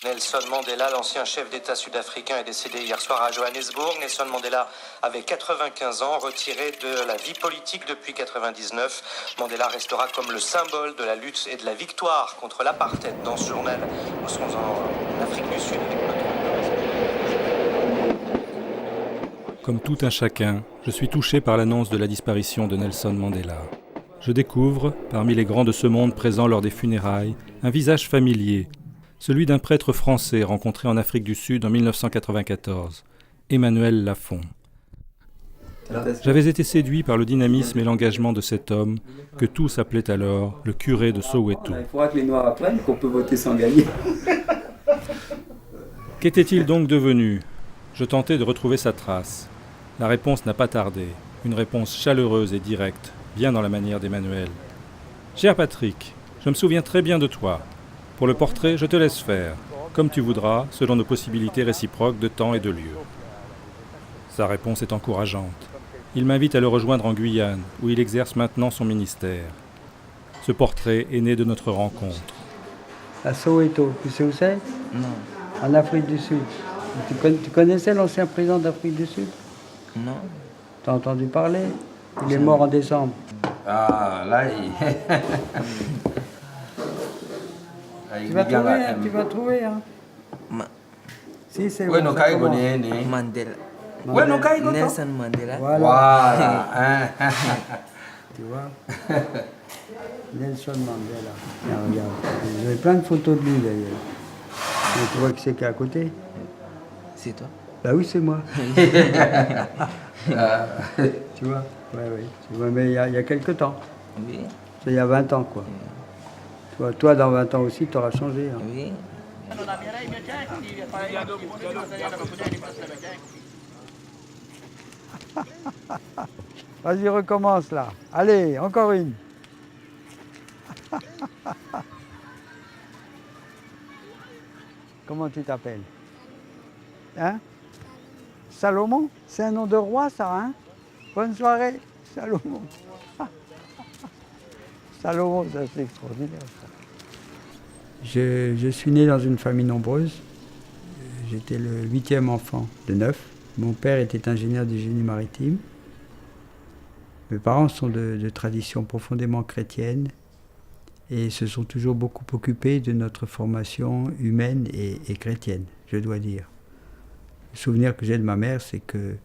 Nelson Mandela, l'ancien chef d'État sud-africain, est décédé hier soir à Johannesburg. Nelson Mandela avait 95 ans, retiré de la vie politique depuis 99. Mandela restera comme le symbole de la lutte et de la victoire contre l'apartheid. Dans ce journal, nous serons en Afrique du Sud avec notre... Comme tout un chacun, je suis touché par l'annonce de la disparition de Nelson Mandela. Je découvre, parmi les grands de ce monde présents lors des funérailles, un visage familier, celui d'un prêtre français rencontré en Afrique du Sud en 1994, Emmanuel Lafont. J'avais été séduit par le dynamisme et l'engagement de cet homme que tous appelaient alors le curé de Soweto. Il faudra que les Noirs apprennent qu'on peut voter sans gagner. Qu'était-il donc devenu ? Je tentais de retrouver sa trace. La réponse n'a pas tardé, une réponse chaleureuse et directe, bien dans la manière d'Emmanuel. « Cher Patrick, je me souviens très bien de toi. Pour le portrait, je te laisse faire, comme tu voudras, selon nos possibilités réciproques de temps et de lieu. » Sa réponse est encourageante. Il m'invite à le rejoindre en Guyane, où il exerce maintenant son ministère. Ce portrait est né de notre rencontre. À Soweto, tu sais où c'est ? Non. En Afrique du Sud. Tu connaissais l'ancien président d'Afrique du Sud ? Non. T'as entendu parler ? Il est mort en décembre. Ah, là, Tu vas trouver, hein, tu vas trouver. Hein. Si, c'est ouais, bon, non, ça commence. Mandela. Ouais, non, Nelson Mandela. Voilà. Hein. Tu vois Nelson Mandela. Tiens, regarde. J'avais plein de photos de lui d'ailleurs. Mais tu vois qui c'est qui est à côté ? C'est toi? Bah oui, c'est moi. Tu vois ? Ouais. Tu vois, mais il y a quelque temps. Oui. C'est il y a 20 ans, quoi. Toi, dans 20 ans aussi, tu auras changé. Hein. Oui. Vas-y, recommence là. Allez, encore une. Comment tu t'appelles ? Hein ? Salomon ? C'est un nom de roi, ça, hein ? Bonne soirée, Salomon. Salomon, ça c'est extraordinaire, ça. Je suis né dans une famille nombreuse. J'étais le 8e enfant de 9. Mon père était ingénieur du génie maritime. Mes parents sont de tradition profondément chrétienne et se sont toujours beaucoup occupés de notre formation humaine et chrétienne, je dois dire. Le souvenir que j'ai de ma mère, c'est que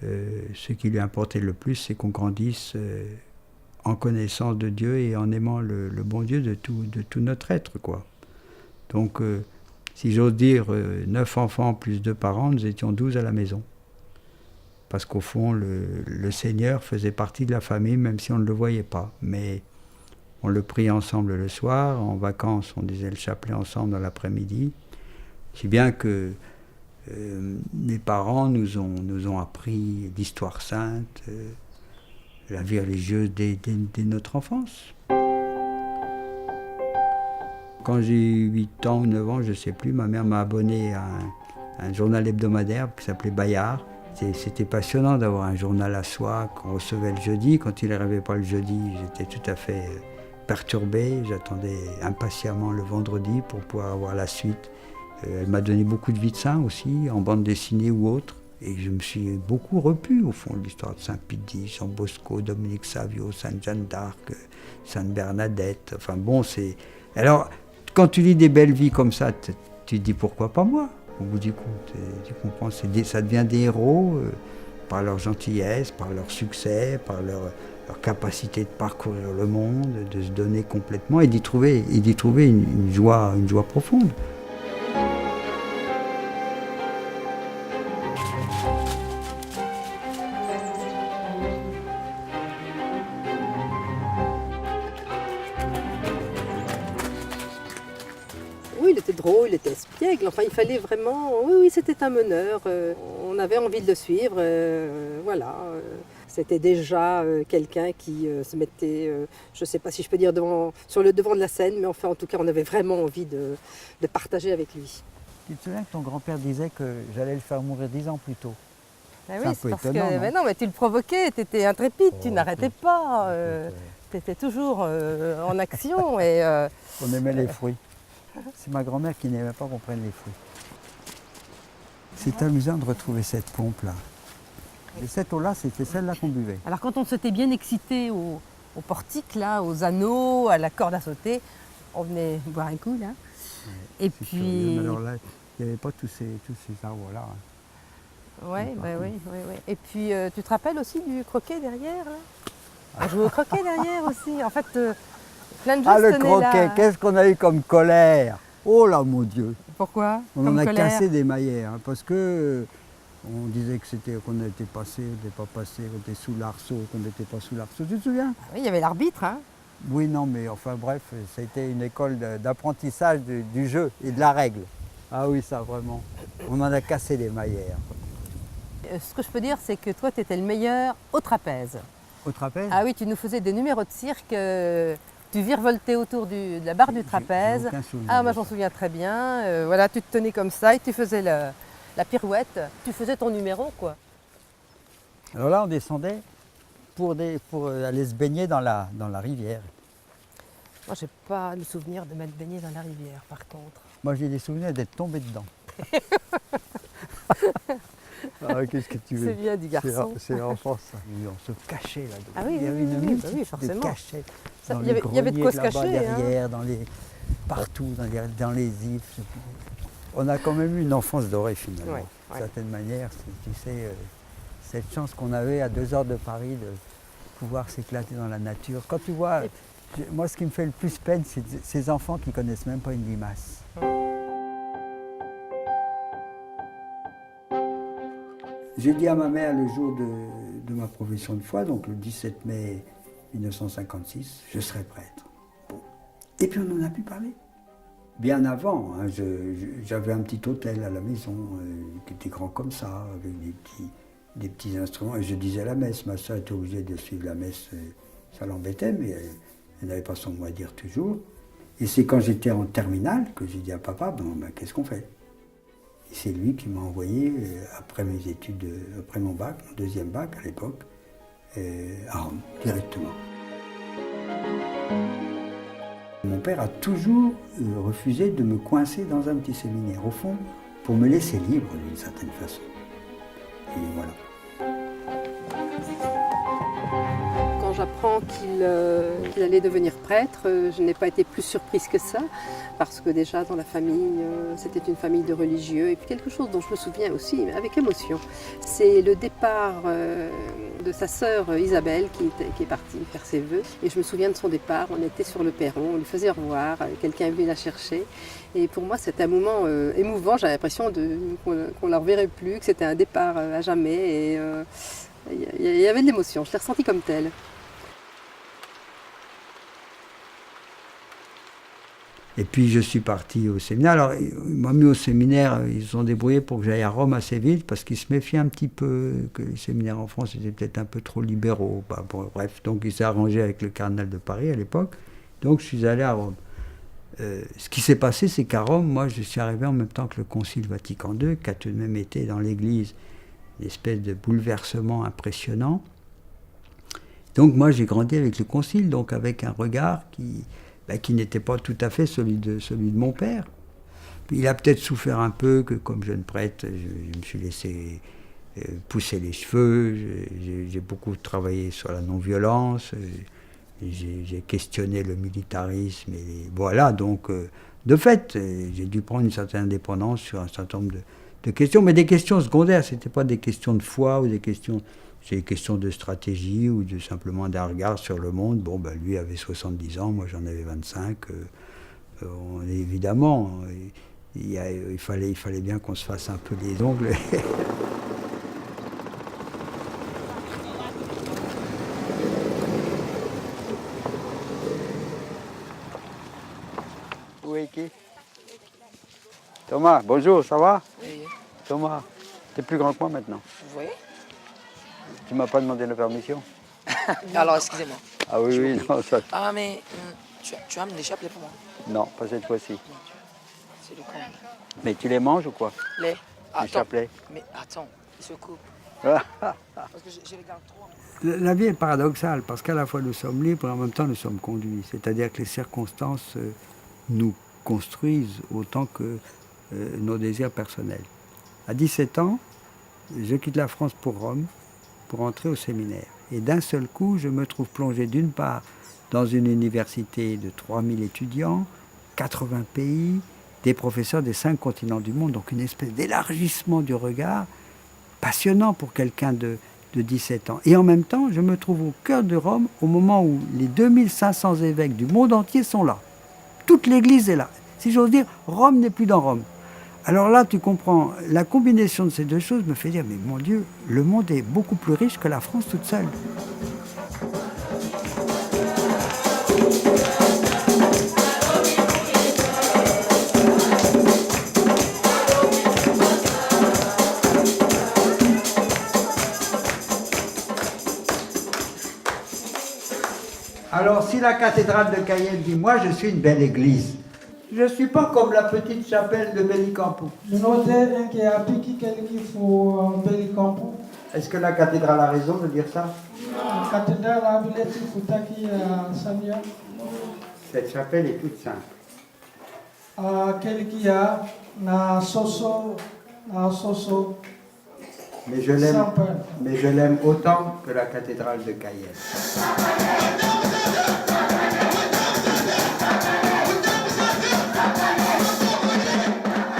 ce qui lui importait le plus, c'est qu'on grandisse en connaissance de Dieu et en aimant le bon Dieu de tout notre être, quoi. Donc, si j'ose dire, 9 enfants plus 2 parents, nous étions 12 à la maison. Parce qu'au fond, le Seigneur faisait partie de la famille, même si on ne le voyait pas. Mais on le priait ensemble le soir, en vacances, on disait le chapelet ensemble dans l'après-midi. Si bien que mes parents nous ont appris l'histoire sainte, la vie religieuse dès notre enfance. Quand j'ai eu 8 ans ou 9 ans, je ne sais plus, ma mère m'a abonné à un journal hebdomadaire qui s'appelait Bayard. C'était passionnant d'avoir un journal à soi qu'on recevait le jeudi. Quand il n'arrivait pas le jeudi, j'étais tout à fait perturbé. J'attendais impatiemment le vendredi pour pouvoir avoir la suite. Elle m'a donné beaucoup de vie de saint aussi, en bande dessinée ou autre. Et je me suis beaucoup repu au fond de l'histoire de Saint-Pidis, Jean Bosco, Dominique Savio, Sainte Jeanne d'Arc, Sainte Bernadette. Enfin bon, c'est... Alors, quand tu lis des belles vies comme ça, tu te dis pourquoi pas moi ? Au bout du compte, tu comprends, ça devient des héros par leur gentillesse, par leur succès, par leur capacité de parcourir le monde, de se donner complètement et d'y trouver une joie profonde. Oui, il était drôle, il était espiègle, enfin il fallait vraiment... Oui, c'était un meneur, on avait envie de le suivre, voilà. C'était déjà quelqu'un qui se mettait, je ne sais pas si je peux dire sur le devant de la scène, mais enfin en tout cas on avait vraiment envie de partager avec lui. Tu te souviens que ton grand-père disait que j'allais le faire mourir 10 ans plus tôt ? Ah C'est un oui, peu parce étonnant, que non? mais non, mais tu le provoquais, tu étais intrépide, tu n'arrêtais pas, tu étais toujours en action et... On aimait les fruits. C'est ma grand-mère qui n'aimait pas qu'on prenne les fruits. C'est amusant de retrouver cette pompe-là. Et cette eau-là, c'était celle-là qu'on buvait. Alors quand on s'était bien excité au portique, là, aux anneaux, à la corde à sauter, on venait boire un coup, là. Ouais, Et c'est puis... curieux, mais alors là, il n'y avait pas tous ces arbres-là. Ouais, bah oui. Et puis, tu te rappelles aussi du croquet derrière, là? On jouait au croquet derrière aussi. En fait, plein de gens Ah, se le tenaient croquet, là. qu'est-ce qu'on a eu comme colère! Oh là, mon Dieu! Pourquoi? On Comme en a colère. cassé des maillets, hein, parce que on disait qu'on était passé, on n'était pas passé, qu'on était sous l'arceau, qu'on n'était pas sous l'arceau. Tu te souviens? Ah oui, il y avait l'arbitre, hein. Oui, non, mais enfin bref, c'était une école d'apprentissage du jeu et de la règle. Ah oui, ça vraiment. On en a cassé des maillets. Ce que je peux dire, c'est que toi, tu étais le meilleur au trapèze. Au trapèze? Ah oui, tu nous faisais des numéros de cirque. Tu virevoltais autour de la barre du trapèze. J'ai aucun souvenir Ah, moi de j'en ça. souviens très bien. Voilà, tu te tenais comme ça et tu faisais la pirouette. Tu faisais ton numéro, quoi. Alors là, on descendait pour aller se baigner dans la rivière. Moi, j'ai pas le souvenir de m'être baigné dans la rivière, par contre. Moi, j'ai des souvenirs d'être tombé dedans. Ah, qu'est-ce que tu veux? C'est bien du garçon. C'est l'enfance, ça. Et on se cachait là-dedans. Ah oui, il y avait oui, une oui, bah multitude oui, de forcément. cachets. Ça, Dans il y avait- les il y avait de quoi se greniers là-bas, cacher, hein. derrière, partout, dans les ifs. On a quand même eu une enfance dorée finalement. Ouais, D'une ouais. certaine manière, tu sais, cette chance qu'on avait à 2 heures de Paris de pouvoir s'éclater dans la nature. Quand tu vois, moi ce qui me fait le plus peine, c'est ces enfants qui ne connaissent même pas une limace. J'ai dit à ma mère le jour de ma profession de foi, donc le 17 mai 1956, je serai prêtre. Bon. Et puis on en a pu parler. Bien avant, hein, j'avais un petit hôtel à la maison qui était grand comme ça, avec des petits instruments. Et je disais la messe. Ma soeur était obligée de suivre la messe, ça l'embêtait, mais elle n'avait pas son mot à dire toujours. Et c'est quand j'étais en terminale que j'ai dit à papa, bon, ben, qu'est-ce qu'on fait? Et c'est lui qui m'a envoyé, après mes études, après mon bac, mon deuxième bac à l'époque, à Rome, directement. Mon père a toujours refusé de me coincer dans un petit séminaire, au fond, pour me laisser libre d'une certaine façon. Et voilà. Quand j'apprends qu'il allait devenir prêtre, je n'ai pas été plus surprise que ça, parce que déjà dans la famille, c'était une famille de religieux. Et puis quelque chose dont je me souviens aussi, avec émotion, c'est le départ de sa sœur Isabelle qui est partie faire ses vœux. Et je me souviens de son départ, on était sur le perron, on lui faisait au revoir, quelqu'un est venu la chercher. Et pour moi, c'était un moment émouvant, j'avais l'impression qu'on ne la reverrait plus, que c'était un départ à jamais. Et il y avait de l'émotion, je l'ai ressenti comme telle. Et puis je suis parti au séminaire. Alors, ils m'ont mis au séminaire, ils se sont débrouillés pour que j'aille à Rome assez vite, parce qu'ils se méfiaient un petit peu que les séminaires en France étaient peut-être un peu trop libéraux. Bah, bon, bref, donc ils s'est arrangé avec le cardinal de Paris à l'époque. Donc je suis allé à Rome. Ce qui s'est passé, c'est qu'à Rome, moi je suis arrivé en même temps que le Concile Vatican II, qui a tout de même été dans l'Église une espèce de bouleversement impressionnant. Donc moi j'ai grandi avec le Concile, donc avec un regard qui n'était pas tout à fait celui de mon père. Puis il a peut-être souffert un peu que, comme jeune prêtre, je me suis laissé pousser les cheveux, j'ai beaucoup travaillé sur la non-violence, j'ai questionné le militarisme, et voilà, donc de fait, j'ai dû prendre une certaine indépendance sur un certain nombre de questions, mais des questions secondaires, c'était pas des questions de foi ou des questions... C'est des questions de stratégie ou simplement d'un regard sur le monde. Bon, ben, lui avait 70 ans, moi j'en avais 25. Évidemment, il fallait bien qu'on se fasse un peu les ongles. Oui, qui? Thomas, bonjour, ça va? Oui. Thomas, t'es plus grand que moi maintenant. Vous voyez? Tu m'as pas demandé la permission? Alors, excusez-moi. Ah oui, oui, non, ça... Ah, mais tu as amené des chapelets pour moi? Non, pas cette fois-ci. C'est le comble. Mais tu les manges ou quoi? Les. Les Attends. chapelets. Mais attends, ils se coupent. Ah. Parce que je les garde trop. La vie est paradoxale parce qu'à la fois nous sommes libres et en même temps nous sommes conduits. C'est-à-dire que les circonstances nous construisent autant que nos désirs personnels. À 17 ans, je quitte la France pour Rome, pour entrer au séminaire. Et d'un seul coup, je me trouve plongé d'une part dans une université de 3000 étudiants, 80 pays, des professeurs des 5 continents du monde, donc une espèce d'élargissement du regard passionnant pour quelqu'un de 17 ans. Et en même temps, je me trouve au cœur de Rome au moment où les 2500 évêques du monde entier sont là. Toute l'Église est là. Si j'ose dire, Rome n'est plus dans Rome. Alors là, tu comprends, la combinaison de ces deux choses me fait dire, mais mon Dieu, le monde est beaucoup plus riche que la France toute seule. Alors, si la cathédrale de Cayenne dit « Moi, je suis une belle église », je ne suis pas comme la petite chapelle de Bellicampo. Est-ce que la cathédrale a raison de dire ça? Cette chapelle est toute simple. Mais je l'aime autant que la cathédrale de Cayenne.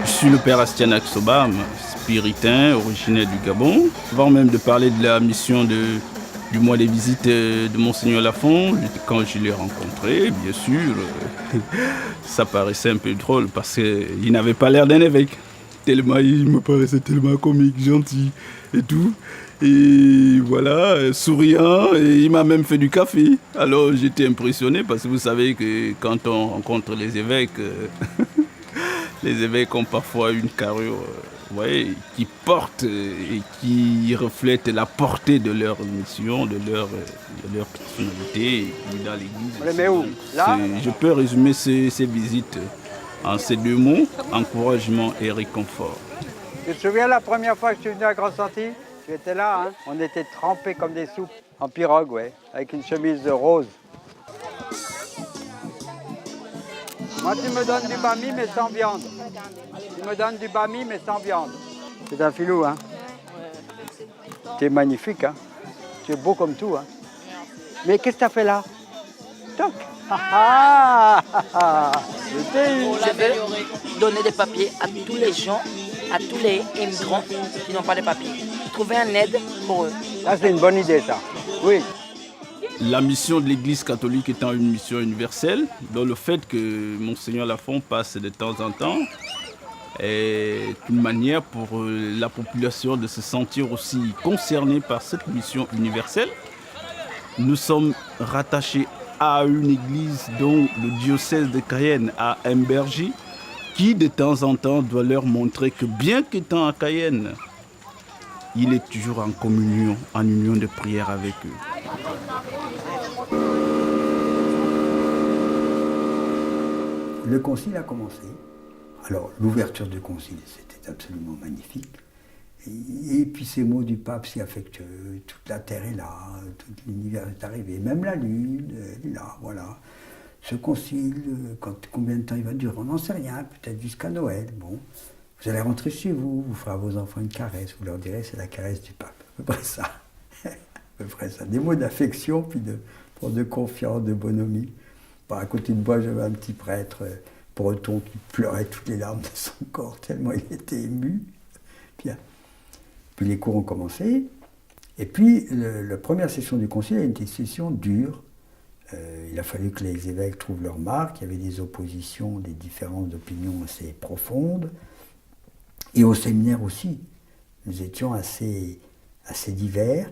Je suis le père Astianac Soba, spiritain, originaire du Gabon. Avant même de parler de la mission du mois des visites de Monseigneur Lafont, quand je l'ai rencontré, bien sûr, ça paraissait un peu drôle parce qu'il n'avait pas l'air d'un évêque. Tellement, il me paraissait tellement comique, gentil et tout. Et voilà, souriant, et il m'a même fait du café. Alors j'étais impressionné parce que vous savez que quand on rencontre les évêques, les évêques ont parfois une carrure qui porte et qui reflète la portée de leur mission, de leur personnalité. Et dans l'église, je peux résumer ces visites en ces 2 mots, encouragement et réconfort. Tu te souviens la première fois que je suis venu à Grand-Santi? Tu étais là, hein? On était trempés comme des soupes, en pirogue, ouais, avec une chemise de rose. Moi, tu me donnes du bami, mais sans viande. Tu me donnes du bami, mais sans viande. C'est un filou, hein? Tu es magnifique, hein? Tu es beau comme tout, hein? Mais qu'est-ce que tu as fait là? Toc! Je vais donner des papiers à tous les gens, à tous les immigrants qui n'ont pas de papiers. Trouver un aide pour eux. Ça, c'est une bonne idée, ça. Oui. La mission de l'Église catholique étant une mission universelle, dans le fait que Monseigneur Lafont passe de temps en temps, est une manière pour la population de se sentir aussi concernée par cette mission universelle. Nous sommes rattachés à une église dont le diocèse de Cayenne a un berger qui de temps en temps doit leur montrer que bien qu'étant à Cayenne, il est toujours en communion, en union de prière avec eux. Le concile a commencé. Alors, l'ouverture du concile, c'était absolument magnifique. Et puis ces mots du pape si affectueux, toute la terre est là, tout l'univers est arrivé, même la lune, elle est là, voilà. Ce concile, combien de temps il va durer, on n'en sait rien, peut-être jusqu'à Noël. Bon, vous allez rentrer chez vous, vous ferez à vos enfants une caresse, vous leur direz c'est la caresse du pape, à peu près ça. À peu près ça. Des mots d'affection, puis de confiance, de bonhomie. Bon, à côté de moi, j'avais un petit prêtre breton qui pleurait toutes les larmes de son corps, tellement il était ému. Puis les cours ont commencé, et puis la première session du concile a été une session dure. Il a fallu que les évêques trouvent leur marque, il y avait des oppositions, des différences d'opinion assez profondes, et au séminaire aussi. Nous étions assez divers,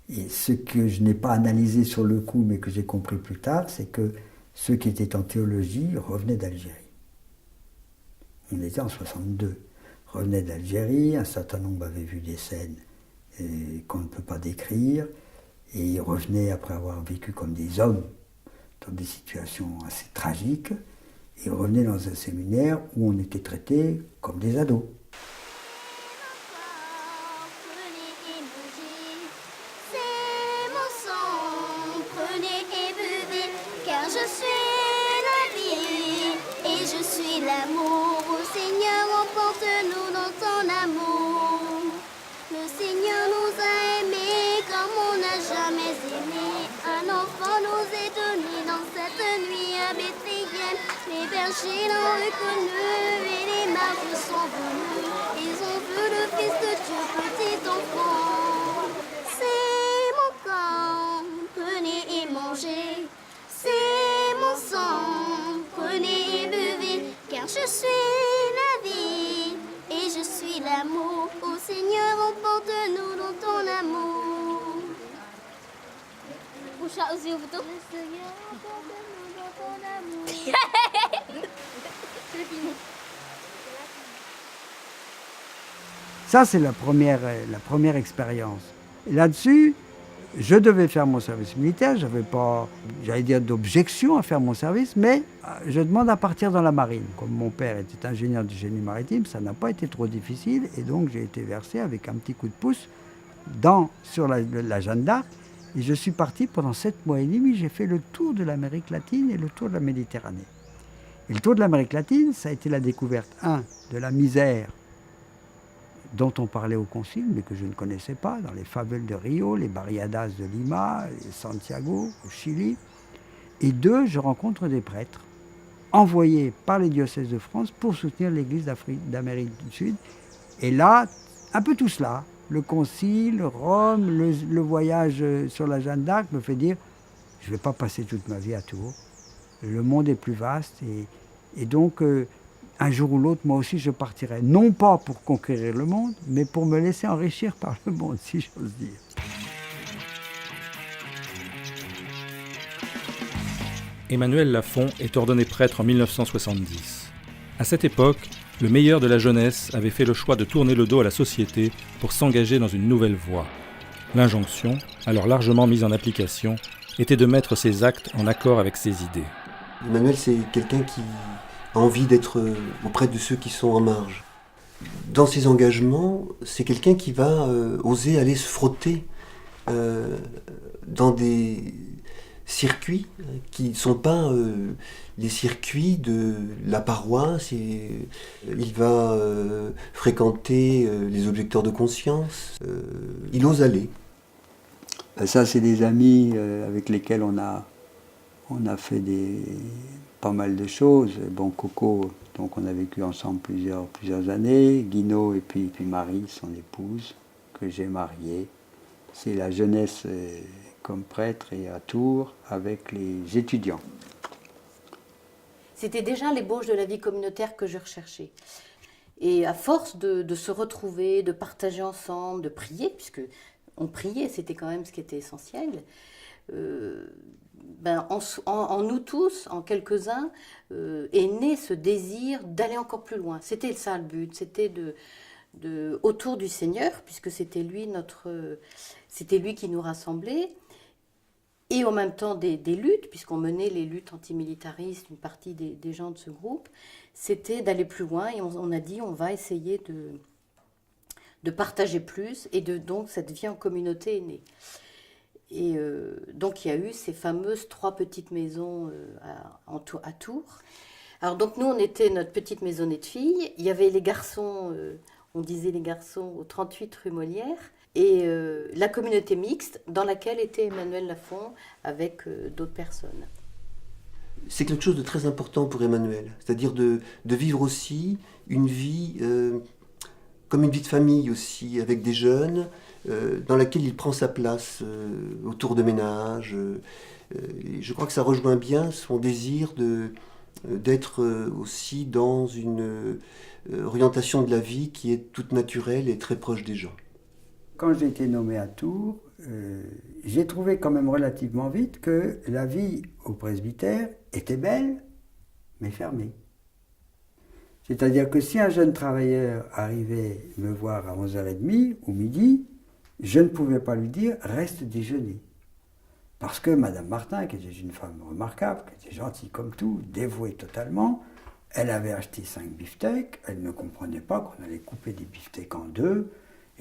et ce que je n'ai pas analysé sur le coup, mais que j'ai compris plus tard, c'est que ceux qui étaient en théologie revenaient d'Algérie. On était en 62. Revenaient d'Algérie, un certain nombre avaient vu des scènes qu'on ne peut pas décrire, et ils revenaient après avoir vécu comme des hommes dans des situations assez tragiques, et ils revenaient dans un séminaire où on était traités comme des ados. Je suis la vie et je suis J'ai l'en reconnu et les mages sont venus. Ils ont vu le fils de Dieu, petit enfant. C'est mon corps, prenez et mangez. C'est mon sang, prenez et buvez. Car je suis la vie et je suis l'amour. Ô Seigneur, emporte-nous dans ton amour. Puxa os ouvidos. Seigneur, emporte-nous dans ton amour. C'est fini. Ça, c'est la première expérience. Et là-dessus, je devais faire mon service militaire. Je n'avais pas, j'allais dire, d'objection à faire mon service, mais je demande à partir dans la marine. Comme mon père était ingénieur du génie maritime, ça n'a pas été trop difficile. Et donc, j'ai été versé avec un petit coup de pouce sur la Jeanne d'Arc. Et je suis parti pendant 7 mois et demi. J'ai fait le tour de l'Amérique latine et le tour de la Méditerranée. Et le tour de l'Amérique latine, ça a été la découverte, de la misère dont on parlait au concile, mais que je ne connaissais pas, dans les favelas de Rio, les barriadas de Lima, les Santiago, au Chili. Et 2, je rencontre des prêtres envoyés par les diocèses de France pour soutenir l'Église d'Amérique du Sud. Et là, un peu tout cela, le concile, Rome, le voyage sur la Jeanne d'Arc me fait dire, je ne vais pas passer toute ma vie à Tours. Le monde est plus vaste et donc... un jour ou l'autre, moi aussi, je partirai. Non pas pour conquérir le monde, mais pour me laisser enrichir par le monde, si j'ose dire. Emmanuel Lafont est ordonné prêtre en 1970. À cette époque, le meilleur de la jeunesse avait fait le choix de tourner le dos à la société pour s'engager dans une nouvelle voie. L'injonction, alors largement mise en application, était de mettre ses actes en accord avec ses idées. Emmanuel, c'est quelqu'un qui a envie d'être auprès de ceux qui sont en marge. Dans ses engagements, c'est quelqu'un qui va oser aller se frotter dans des circuits qui ne sont pas les circuits de la paroisse. Il va fréquenter les objecteurs de conscience. Il ose aller. Ça, c'est des amis avec lesquels on a fait pas mal de choses. Bon, Coco, donc on a vécu ensemble plusieurs années. Guino et puis Marie, son épouse, que j'ai mariée. C'est la jeunesse comme prêtre et à Tours avec les étudiants. C'était déjà l'ébauche de la vie communautaire que je recherchais. Et à force de se retrouver, de partager ensemble, de prier, puisque on priait, c'était quand même ce qui était essentiel, en nous tous, en quelques-uns, est né ce désir d'aller encore plus loin. C'était ça le but, c'était autour du Seigneur, puisque c'était lui qui nous rassemblait, et en même temps des luttes, puisqu'on menait les luttes antimilitaristes, une partie des gens de ce groupe, c'était d'aller plus loin, et on a dit on va essayer de partager plus, et donc cette vie en communauté est née. Et donc il y a eu ces fameuses 3 petites maisons à Tours. Alors donc nous on était notre petite maisonnée de filles, il y avait les garçons, on disait les garçons au 38 rue Molière, et la communauté mixte dans laquelle était Emmanuel Lafont avec d'autres personnes. C'est quelque chose de très important pour Emmanuel, c'est-à-dire de vivre aussi une vie comme une vie de famille aussi, avec des jeunes, dans laquelle il prend sa place autour de ménage. Je crois que ça rejoint bien son désir d'être aussi dans une orientation de la vie qui est toute naturelle et très proche des gens. Quand j'ai été nommé à Tours, j'ai trouvé quand même relativement vite que la vie au presbytère était belle, mais fermée. C'est-à-dire que si un jeune travailleur arrivait me voir à 11h30 ou midi, je ne pouvais pas lui dire « reste déjeuner ». Parce que Madame Martin, qui était une femme remarquable, qui était gentille comme tout, dévouée totalement, elle avait acheté 5 beefsteaks, elle ne comprenait pas qu'on allait couper des beefsteaks en 2,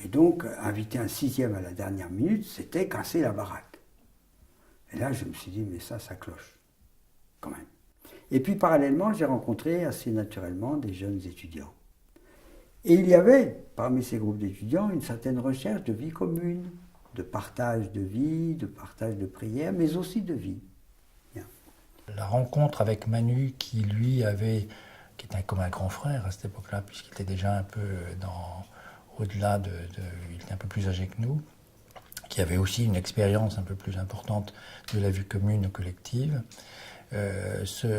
et donc inviter un 6e à la dernière minute, c'était casser la baraque. Et là, je me suis dit « mais ça cloche, quand même ». Et puis parallèlement, j'ai rencontré assez naturellement des jeunes étudiants. Et il y avait, parmi ces groupes d'étudiants, une certaine recherche de vie commune, de partage de vie, de partage de prière, mais aussi de vie. Bien. La rencontre avec Manu, qui lui qui était comme un grand frère à cette époque-là, puisqu'il était déjà un peu au-delà il était un peu plus âgé que nous, qui avait aussi une expérience un peu plus importante de la vie commune ou collective. Ce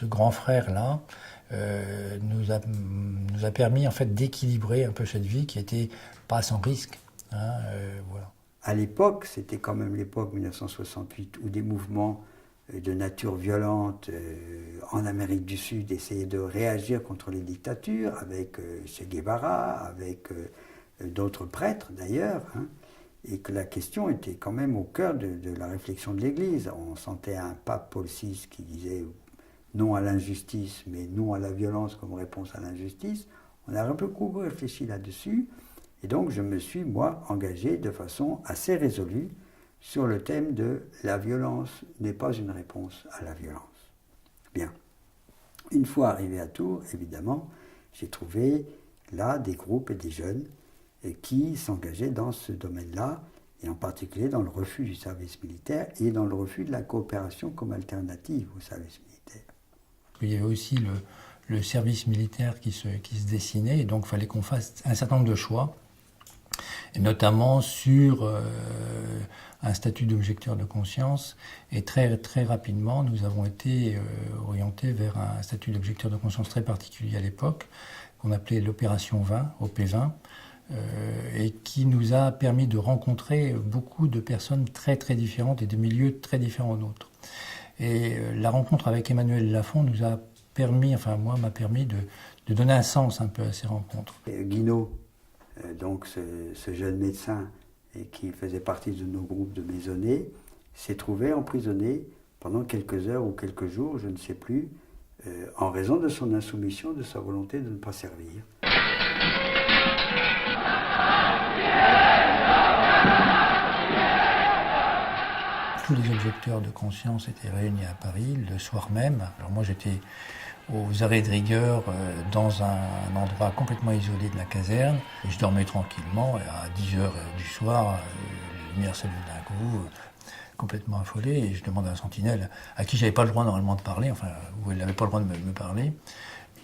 grand frère-là nous a permis en fait d'équilibrer un peu cette vie qui était pas sans risque. Voilà. À l'époque, c'était quand même l'époque 1968 où des mouvements de nature violente en Amérique du Sud essayaient de réagir contre les dictatures avec Che Guevara, avec d'autres prêtres d'ailleurs, et que la question était quand même au cœur de la réflexion de l'Église. On sentait un pape Paul VI qui disait non à l'injustice, mais non à la violence comme réponse à l'injustice. On a un peu beaucoup réfléchi là-dessus, et donc je me suis, moi, engagé de façon assez résolue sur le thème de la violence n'est pas une réponse à la violence. Bien. Une fois arrivé à Tours, évidemment, j'ai trouvé là des groupes et des jeunes qui s'engageaient dans ce domaine-là, et en particulier dans le refus du service militaire et dans le refus de la coopération comme alternative au service militaire. Il y avait aussi le service militaire qui se dessinait, et donc il fallait qu'on fasse un certain nombre de choix, et notamment sur un statut d'objecteur de conscience, et très, très rapidement, nous avons été orientés vers un statut d'objecteur de conscience très particulier à l'époque, qu'on appelait l'opération 20, OP20, et qui nous a permis de rencontrer beaucoup de personnes très, très différentes et de milieux très différents d'autres. Et la rencontre avec Emmanuel Lafont nous a permis, enfin moi, m'a permis de donner un sens un peu à ces rencontres. Guinaud, donc ce jeune médecin qui faisait partie de nos groupes de maisonnées, s'est trouvé emprisonné pendant quelques heures ou quelques jours, je ne sais plus, en raison de son insoumission, de sa volonté de ne pas servir. Tous les objecteurs de conscience étaient réunis à Paris le soir même. Alors moi j'étais aux arrêts de rigueur dans un endroit complètement isolé de la caserne. Et je dormais tranquillement et à 10h du soir, les lumières s'allument d'un coup, complètement affolé. Et je demande à un sentinelle à qui j'avais pas le droit normalement de parler, enfin où elle n'avait pas le droit de me parler.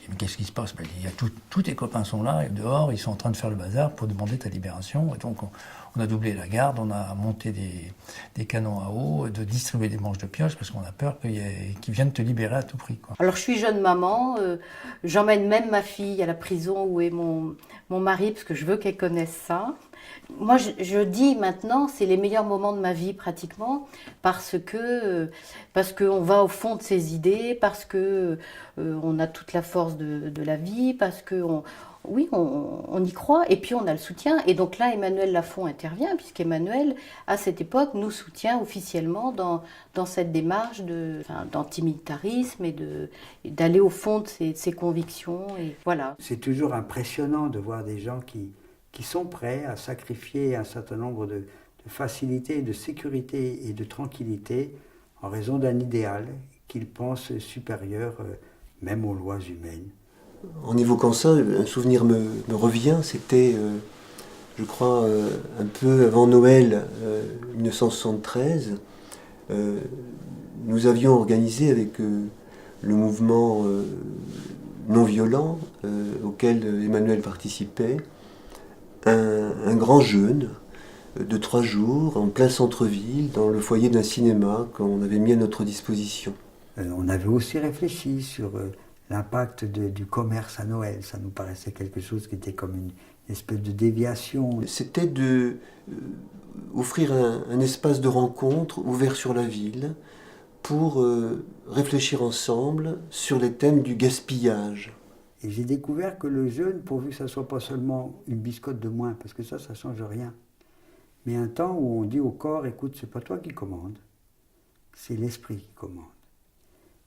Mais qu'est-ce qui se passe? Il y a tous tes copains sont là, et dehors, ils sont en train de faire le bazar pour demander ta libération. Et donc, on a doublé la garde, on a monté des canons à eau, de distribuer des manches de pioche, parce qu'on a peur qu'ils viennent te libérer à tout prix, quoi. Alors, je suis jeune maman, j'emmène même ma fille à la prison où est mon mari, parce que je veux qu'elle connaisse ça. Moi, je dis maintenant, c'est les meilleurs moments de ma vie pratiquement, parce qu'on va au fond de ses idées, parce que on a toute la force de la vie, parce que on y croit, et puis on a le soutien. Et donc là, Emmanuel Lafont intervient, puisqu'Emmanuel, à cette époque, nous soutient officiellement dans cette démarche d'antimilitarisme et d'aller au fond de ses convictions. Et voilà. C'est toujours impressionnant de voir des gens qui sont prêts à sacrifier un certain nombre de facilités, de sécurité et de tranquillité en raison d'un idéal qu'ils pensent supérieur même aux lois humaines. En évoquant ça, un souvenir me revient, c'était, je crois, un peu avant Noël 1973. Nous avions organisé avec le mouvement non violent auquel Emmanuel participait, un grand jeûne de 3 jours en plein centre-ville, dans le foyer d'un cinéma qu'on avait mis à notre disposition. On avait aussi réfléchi sur l'impact du commerce à Noël. Ça nous paraissait quelque chose qui était comme une espèce de déviation. C'était offrir un espace de rencontre ouvert sur la ville pour réfléchir ensemble sur les thèmes du gaspillage. Et j'ai découvert que le jeûne, pourvu que ça ne soit pas seulement une biscotte de moins, parce que ça ne change rien, mais un temps où on dit au corps, écoute, c'est pas toi qui commande, c'est l'esprit qui commande.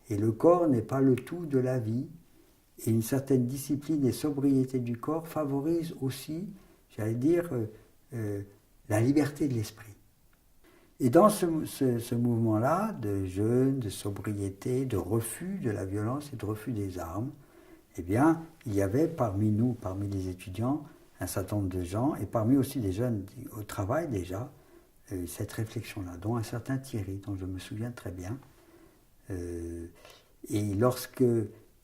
Et le corps n'est pas le tout de la vie, et une certaine discipline et sobriété du corps favorise aussi, j'allais dire, la liberté de l'esprit. Et dans ce mouvement-là, de jeûne, de sobriété, de refus de la violence et de refus des armes, eh bien, il y avait parmi nous, parmi les étudiants, un certain nombre de gens, et parmi aussi des jeunes au travail déjà, cette réflexion-là, dont un certain Thierry, dont je me souviens très bien, Et lorsque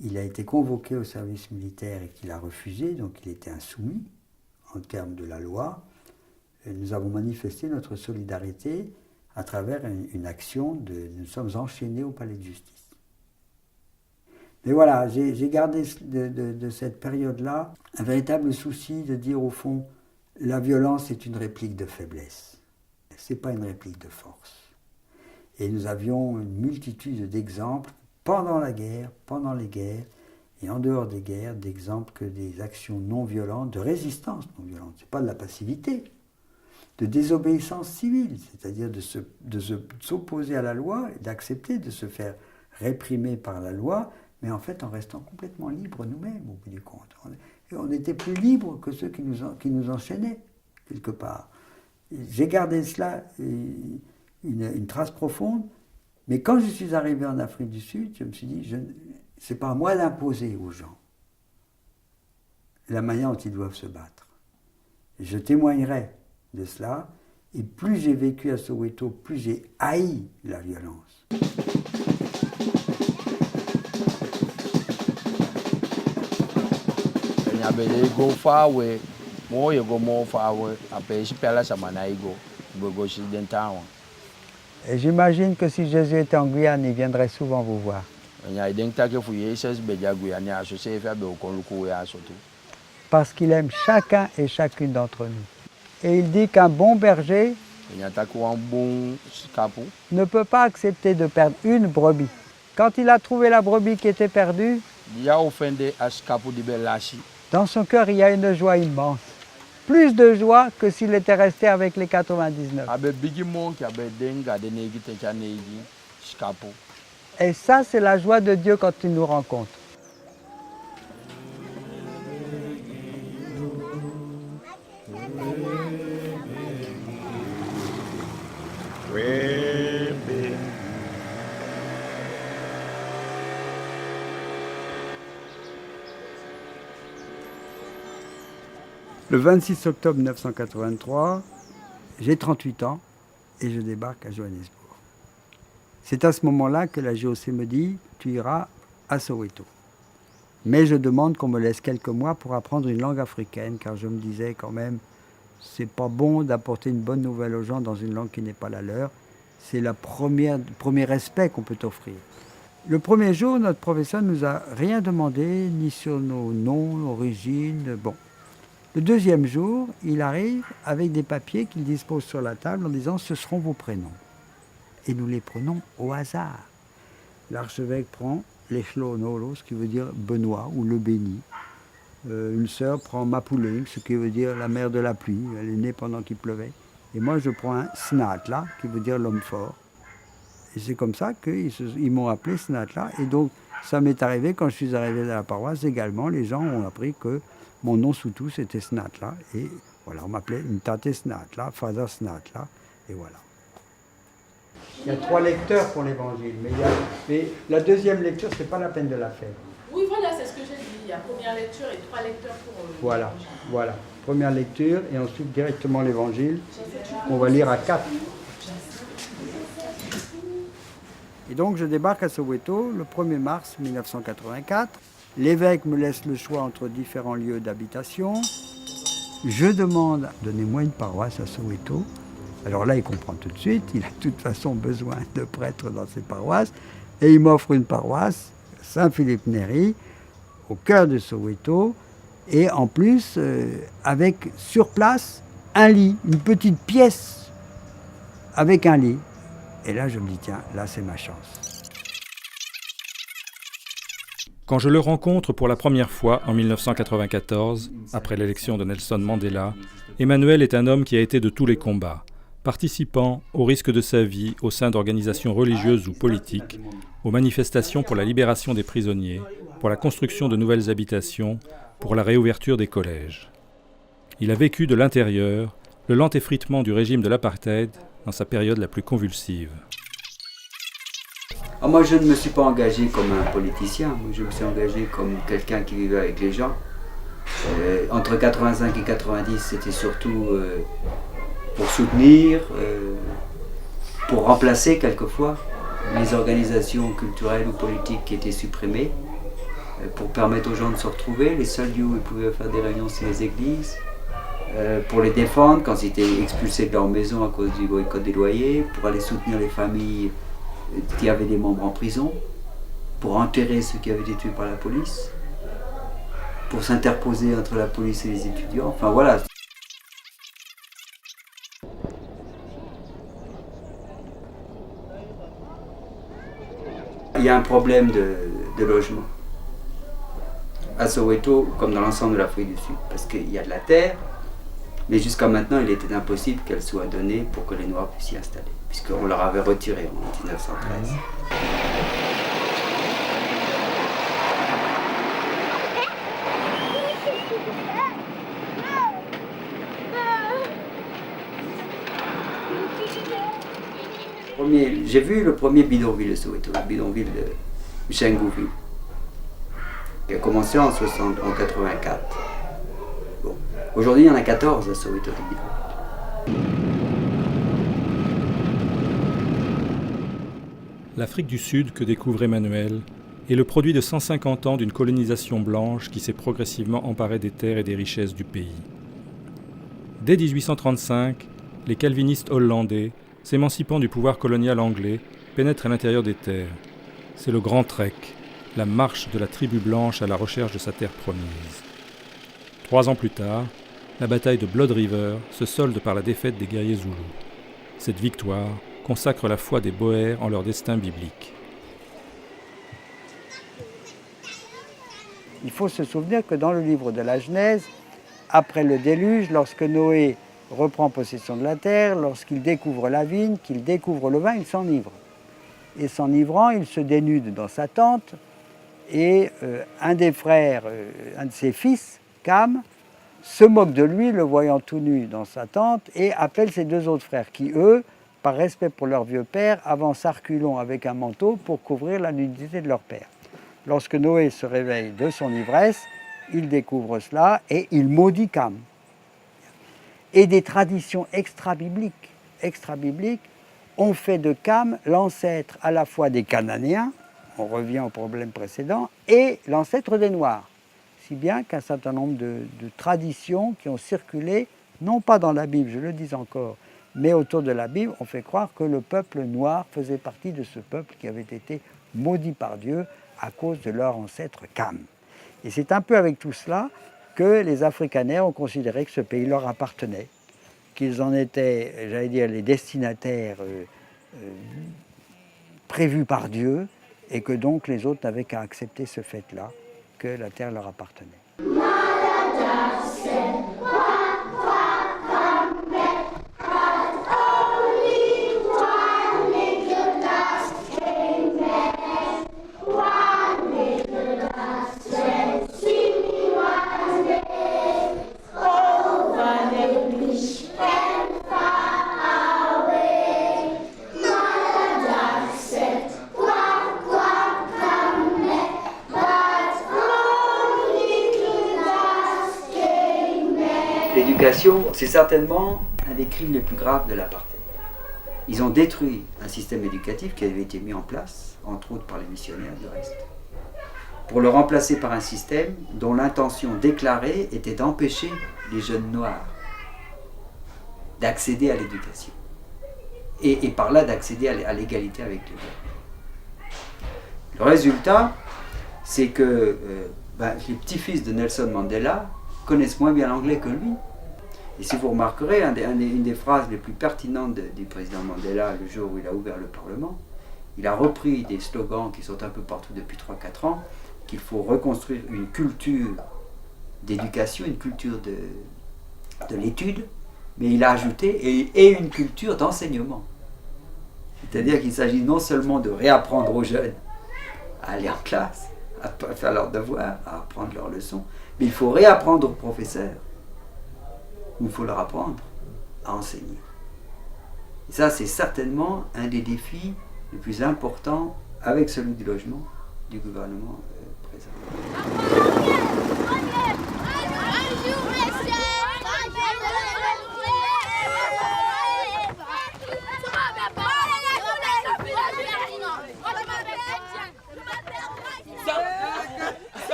il a été convoqué au service militaire et qu'il a refusé, donc il était insoumis en termes de la loi, nous avons manifesté notre solidarité à travers une action nous sommes enchaînés au palais de justice. Mais voilà, j'ai gardé de cette période-là un véritable souci de dire au fond, la violence est une réplique de faiblesse, c'est pas une réplique de force. Et nous avions une multitude d'exemples pendant la guerre, pendant les guerres et en dehors des guerres, d'exemples que des actions non violentes, de résistance non violente, c'est pas de la passivité, de désobéissance civile, c'est-à-dire de s'opposer à la loi et d'accepter de se faire réprimer par la loi, mais en fait en restant complètement libres nous-mêmes au bout du compte. On était plus libres que ceux qui nous enchaînaient, quelque part. J'ai gardé cela, une trace profonde, mais quand je suis arrivé en Afrique du Sud, je me suis dit, c'est pas à moi d'imposer aux gens la manière dont ils doivent se battre. Je témoignerai de cela, et plus j'ai vécu à Soweto, plus j'ai haï la violence. Et j'imagine que si Jésus était en Guyane, il viendrait souvent vous voir. Parce qu'il aime chacun et chacune d'entre nous. Et il dit qu'un bon berger ne peut pas accepter de perdre une brebis. Quand il a trouvé la brebis qui était perdue, dans son cœur, il y a une joie immense. Plus de joie que s'il était resté avec les 99. Et ça, c'est la joie de Dieu quand il nous rencontre. Le 26 octobre 1983, j'ai 38 ans et je débarque à Johannesburg. C'est à ce moment-là que la JOC me dit « tu iras à Soweto ». Mais je demande qu'on me laisse quelques mois pour apprendre une langue africaine, car je me disais quand même, c'est pas bon d'apporter une bonne nouvelle aux gens dans une langue qui n'est pas la leur. C'est le premier respect qu'on peut offrir. Le premier jour, notre professeur ne nous a rien demandé, ni sur nos noms, origines, bon. Le deuxième jour, il arrive avec des papiers qu'il dispose sur la table en disant « ce seront vos prénoms ». Et nous les prenons au hasard. L'archevêque prend Lechlo Nolo, ce qui veut dire Benoît ou le béni. Une sœur prend Mapuleng, ce qui veut dire la mère de la pluie. Elle est née pendant qu'il pleuvait. Et moi, je prends un Snatla, qui veut dire l'homme fort. Et c'est comme ça qu'ils m'ont appelé Snatla. Et donc, ça m'est arrivé, quand je suis arrivé à la paroisse également, les gens ont appris que mon nom sous tout, c'était Snatla. Et voilà, on m'appelait Ntate Snatla, Father Snatla, et voilà. Il y a 3 lecteurs pour l'évangile, mais la deuxième lecture, c'est pas la peine de la faire. Oui, voilà, c'est ce que j'ai dit. Il y a première lecture et 3 lecteurs pour voilà. Première lecture et ensuite directement l'évangile. On va lire à 4. Et donc je débarque à Soweto le 1er mars 1984. L'évêque me laisse le choix entre différents lieux d'habitation. Je demande, donnez-moi une paroisse à Soweto. Alors là, il comprend tout de suite, il a de toute façon besoin de prêtres dans ses paroisses. Et il m'offre une paroisse, Saint-Philippe-Néri, au cœur de Soweto. Et en plus, avec sur place, un lit, une petite pièce avec un lit. Et là, je me dis, tiens, là, c'est ma chance. Quand je le rencontre pour la première fois en 1994, après l'élection de Nelson Mandela, Emmanuel est un homme qui a été de tous les combats, participant, au risque de sa vie, au sein d'organisations religieuses ou politiques, aux manifestations pour la libération des prisonniers, pour la construction de nouvelles habitations, pour la réouverture des collèges. Il a vécu de l'intérieur le lent effritement du régime de l'apartheid dans sa période la plus convulsive. Moi, je ne me suis pas engagé comme un politicien, je me suis engagé comme quelqu'un qui vivait avec les gens. Entre 85 et 90, c'était surtout pour soutenir, pour remplacer quelquefois. les organisations culturelles ou politiques qui étaient supprimées pour permettre aux gens de se retrouver. Les seuls lieux où ils pouvaient faire des réunions, c'est les églises. Pour les défendre quand ils étaient expulsés de leur maison à cause du boycott des loyers, pour aller soutenir les familles qui avaient des membres en prison, pour enterrer ceux qui avaient été tués par la police, pour s'interposer entre la police et les étudiants. Enfin voilà. Il y a un problème de logement à Soweto, comme dans l'ensemble de l'Afrique du Sud, parce qu'il y a de la terre, mais jusqu'à maintenant, il était impossible qu'elle soit donnée pour que les Noirs puissent s'y installer, puisqu'on leur avait retiré en 1913. J'ai vu le premier bidonville de Soweto, le bidonville de Chengouville, qui a commencé en 84. Bon. Aujourd'hui, il y en a 14 à Soweto des bidonvilles. L'Afrique du Sud que découvre Emmanuel est le produit de 150 ans d'une colonisation blanche qui s'est progressivement emparée des terres et des richesses du pays. Dès 1835, les calvinistes hollandais, s'émancipant du pouvoir colonial anglais, pénètrent à l'intérieur des terres. C'est le Grand Trek, la marche de la tribu blanche à la recherche de sa terre promise. 3 ans plus tard, la bataille de Blood River se solde par la défaite des guerriers zoulous. Cette victoire consacre la foi des Boers en leur destin biblique. Il faut se souvenir que dans le livre de la Genèse, après le déluge, lorsque Noé reprend possession de la terre, lorsqu'il découvre la vigne, qu'il découvre le vin, il s'enivre. Et s'enivrant, il se dénude dans sa tente et un des frères, un de ses fils, Cam, se moque de lui, le voyant tout nu dans sa tente, et appelle ses 2 autres frères qui, eux, par respect pour leur vieux père, avancent à reculons avec un manteau pour couvrir la nudité de leur père. Lorsque Noé se réveille de son ivresse, il découvre cela et il maudit Cam. Et des traditions extra-bibliques ont fait de Cam l'ancêtre à la fois des Cananéens, on revient au problème précédent, et l'ancêtre des Noirs. Si bien qu'un certain nombre de traditions qui ont circulé, non pas dans la Bible, je le dis encore, mais autour de la Bible, on fait croire que le peuple noir faisait partie de ce peuple qui avait été maudit par Dieu à cause de leur ancêtre Cam. Et c'est un peu avec tout cela que les Afrikaners ont considéré que ce pays leur appartenait, qu'ils en étaient, j'allais dire, les destinataires prévus par Dieu, et que donc les autres n'avaient qu'à accepter ce fait-là, que la terre leur appartenait. L'éducation, c'est certainement un des crimes les plus graves de l'apartheid. Ils ont détruit un système éducatif qui avait été mis en place, entre autres par les missionnaires du reste, pour le remplacer par un système dont l'intention déclarée était d'empêcher les jeunes noirs d'accéder à l'éducation. Et par là d'accéder à l'égalité avec les blancs. Le résultat, c'est que les petits-fils de Nelson Mandela connaissent moins bien l'anglais que lui. Et si vous remarquerez, une des phrases les plus pertinentes du président Mandela, le jour où il a ouvert le Parlement, il a repris des slogans qui sont un peu partout depuis 3-4 ans, qu'il faut reconstruire une culture d'éducation, une culture de l'étude, mais il a ajouté et une culture d'enseignement. C'est-à-dire qu'il s'agit non seulement de réapprendre aux jeunes à aller en classe, à faire leurs devoirs, à apprendre leurs leçons, mais il faut réapprendre aux professeurs. Il faut leur apprendre à enseigner. Et ça, c'est certainement un des défis les plus importants, avec celui du logement, du gouvernement présent.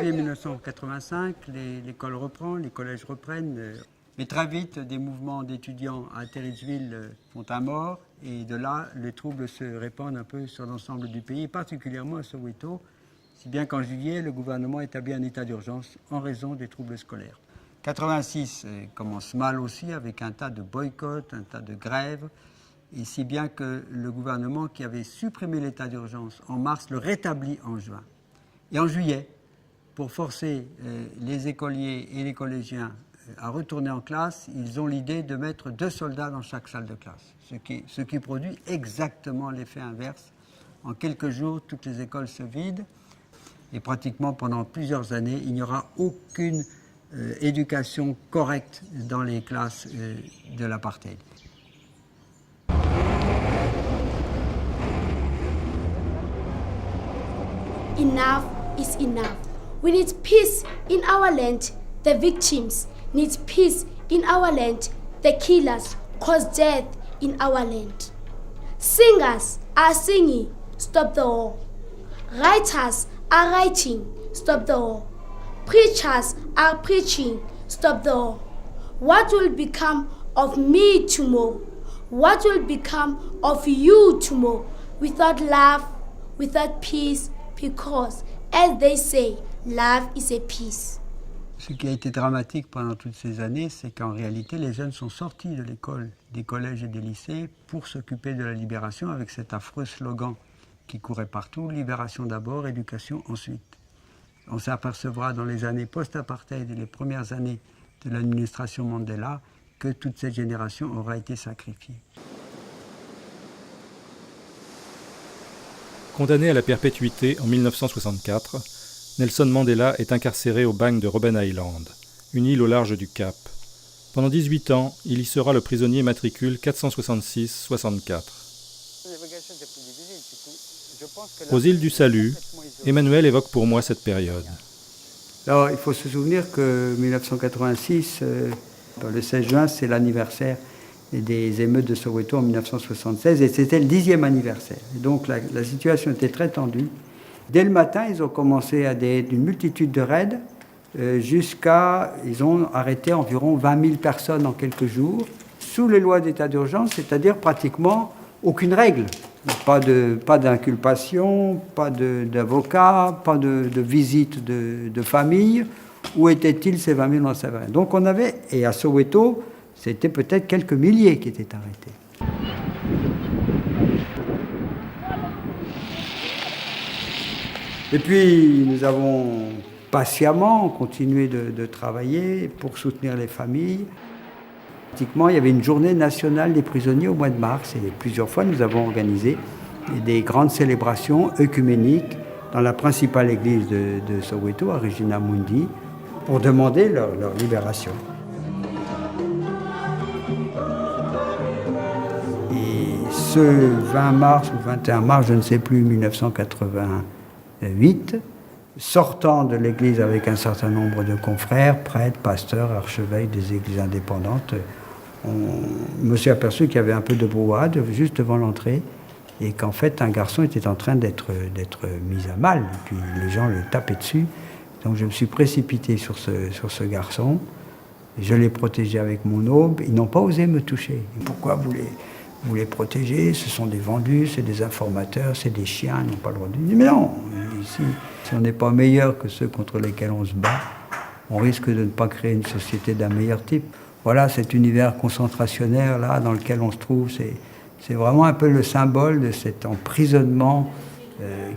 janvier 1985, l'école reprend, les collèges reprennent. Mais très vite, des mouvements d'étudiants à Territsville font un mort. Et de là, les troubles se répandent un peu sur l'ensemble du pays, particulièrement à Soweto. Si bien qu'en juillet, le gouvernement établit un état d'urgence en raison des troubles scolaires. 86 commence mal aussi, avec un tas de boycotts, un tas de grèves. Et si bien que le gouvernement qui avait supprimé l'état d'urgence en mars le rétablit en juin. Et en juillet, pour forcer les écoliers et les collégiens à retourner en classe, ils ont l'idée de mettre 2 soldats dans chaque salle de classe, ce qui produit exactement l'effet inverse. En quelques jours, toutes les écoles se vident et pratiquement pendant plusieurs années, il n'y aura aucune éducation correcte dans les classes de l'apartheid. Enough is enough. We need peace in our land. The victims need peace in our land. The killers cause death in our land. Singers are singing, stop the war. Writers are writing, stop the war. Preachers are preaching, stop the war. What will become of me tomorrow? What will become of you tomorrow? Without love, without peace, because, as they say, love is a peace. Ce qui a été dramatique pendant toutes ces années, c'est qu'en réalité, les jeunes sont sortis de l'école, des collèges et des lycées pour s'occuper de la libération avec cet affreux slogan qui courait partout, libération d'abord, éducation ensuite. On s'apercevra dans les années post-apartheid et les premières années de l'administration Mandela que toute cette génération aura été sacrifiée. Condamné à la perpétuité en 1964, Nelson Mandela est incarcéré au bagne de Robben Island, une île au large du Cap. Pendant 18 ans, il y sera le prisonnier matricule 466-64. Aux îles du Salut, Emmanuel évoque pour moi cette période. Alors, il faut se souvenir que 1986, le 16 juin, c'est l'anniversaire des émeutes de Soweto en 1976, et c'était le 10e anniversaire. Et donc la situation était très tendue. Dès le matin, ils ont commencé à une multitude de raids, ils ont arrêté environ 20 000 personnes en quelques jours, sous les lois d'état d'urgence, c'est-à-dire pratiquement aucune règle. Pas d'inculpation, pas d'avocat, pas de visite de famille. Où étaient-ils ces 20 000 dans sa vie? Donc on avait, et à Soweto, c'était peut-être quelques milliers qui étaient arrêtés. Et puis nous avons patiemment continué de travailler pour soutenir les familles. Pratiquement, il y avait une journée nationale des prisonniers au mois de mars, et plusieurs fois nous avons organisé des grandes célébrations œcuméniques dans la principale église de Soweto, à Regina Mundi, pour demander leur libération. Et ce 20 mars ou 21 mars, je ne sais plus, 1988, sortant de l'église avec un certain nombre de confrères, prêtres, pasteurs, archevêques des églises indépendantes, je me suis aperçu qu'il y avait un peu de brouhaha juste devant l'entrée, et qu'en fait un garçon était en train d'être mis à mal, et puis les gens le tapaient dessus. Donc je me suis précipité sur ce garçon, je l'ai protégé avec mon aube. Ils n'ont pas osé me toucher. Pourquoi vous les protégez? Ce sont des vendus, c'est des informateurs, c'est des chiens, ils n'ont pas le droit de... Mais non, ici, si on n'est pas meilleur que ceux contre lesquels on se bat, on risque de ne pas créer une société d'un meilleur type. Voilà, cet univers concentrationnaire là dans lequel on se trouve, c'est vraiment un peu le symbole de cet emprisonnement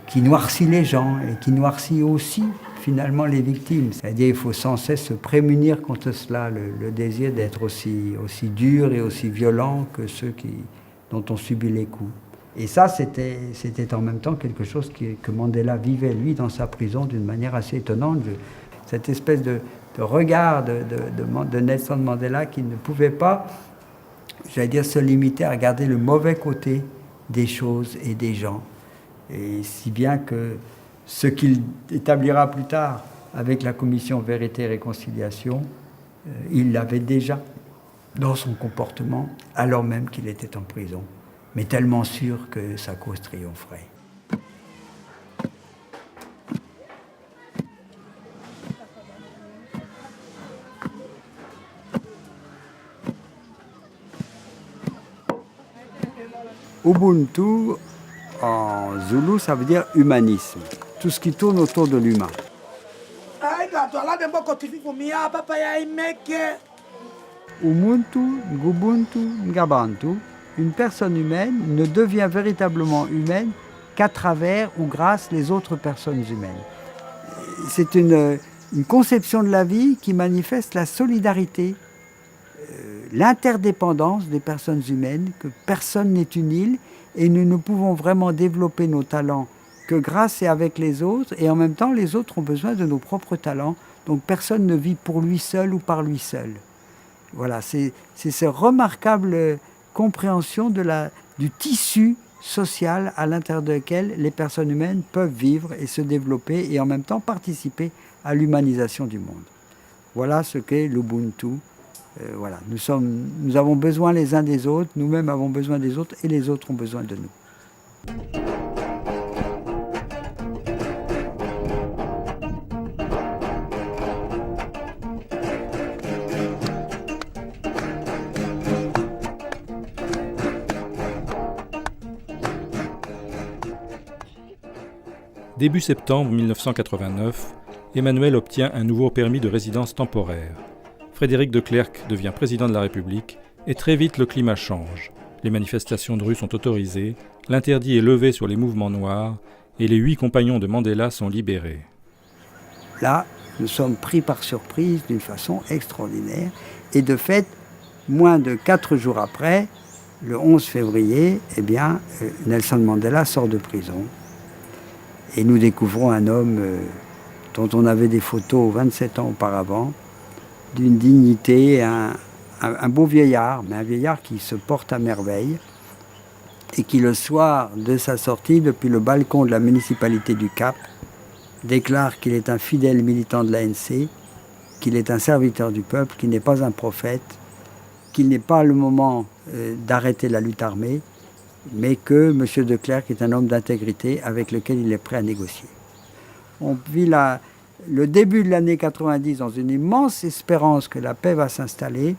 qui noircit les gens et qui noircit aussi finalement les victimes. C'est-à-dire qu'il faut sans cesse se prémunir contre cela, le désir d'être aussi dur et aussi violent que ceux dont on subit les coups. Et ça, c'était en même temps quelque chose que Mandela vivait, lui, dans sa prison, d'une manière assez étonnante. Cette espèce de regard de Nelson Mandela qui ne pouvait pas, j'allais dire, se limiter à regarder le mauvais côté des choses et des gens. Et si bien que ce qu'il établira plus tard avec la commission Vérité et Réconciliation, il l'avait déjà dans son comportement, alors même qu'il était en prison, mais tellement sûr que sa cause triompherait. Ubuntu, en zoulou, ça veut dire humanisme. Tout ce qui tourne autour de l'humain. Ubuntu, Ngubuntu, Ngabantu, une personne humaine ne devient véritablement humaine qu'à travers ou grâce les autres personnes humaines. C'est une conception de la vie qui manifeste la solidarité, l'interdépendance des personnes humaines, que personne n'est une île et nous ne pouvons vraiment développer nos talents que grâce et avec les autres, et en même temps les autres ont besoin de nos propres talents, donc personne ne vit pour lui seul ou par lui seul. Voilà, c'est cette remarquable compréhension du tissu social à l'intérieur duquel les personnes humaines peuvent vivre et se développer et en même temps participer à l'humanisation du monde. Voilà ce qu'est l'Ubuntu. Voilà, nous avons besoin les uns des autres, nous-mêmes avons besoin des autres et les autres ont besoin de nous. Début septembre 1989, Emmanuel obtient un nouveau permis de résidence temporaire. Frédéric de Klerk devient président de la République et très vite le climat change. Les manifestations de rue sont autorisées, l'interdit est levé sur les mouvements noirs et les 8 compagnons de Mandela sont libérés. Là, nous sommes pris par surprise d'une façon extraordinaire et de fait, moins de 4 jours après, le 11 février, Nelson Mandela sort de prison. Et nous découvrons un homme dont on avait des photos 27 ans auparavant, d'une dignité, un beau vieillard, mais un vieillard qui se porte à merveille et qui, le soir de sa sortie, depuis le balcon de la municipalité du Cap, déclare qu'il est un fidèle militant de l'ANC, qu'il est un serviteur du peuple, qu'il n'est pas un prophète, qu'il n'est pas le moment d'arrêter la lutte armée, mais que M. de Klerk est un homme d'intégrité avec lequel il est prêt à négocier. On vit le début de l'année 90 dans une immense espérance que la paix va s'installer,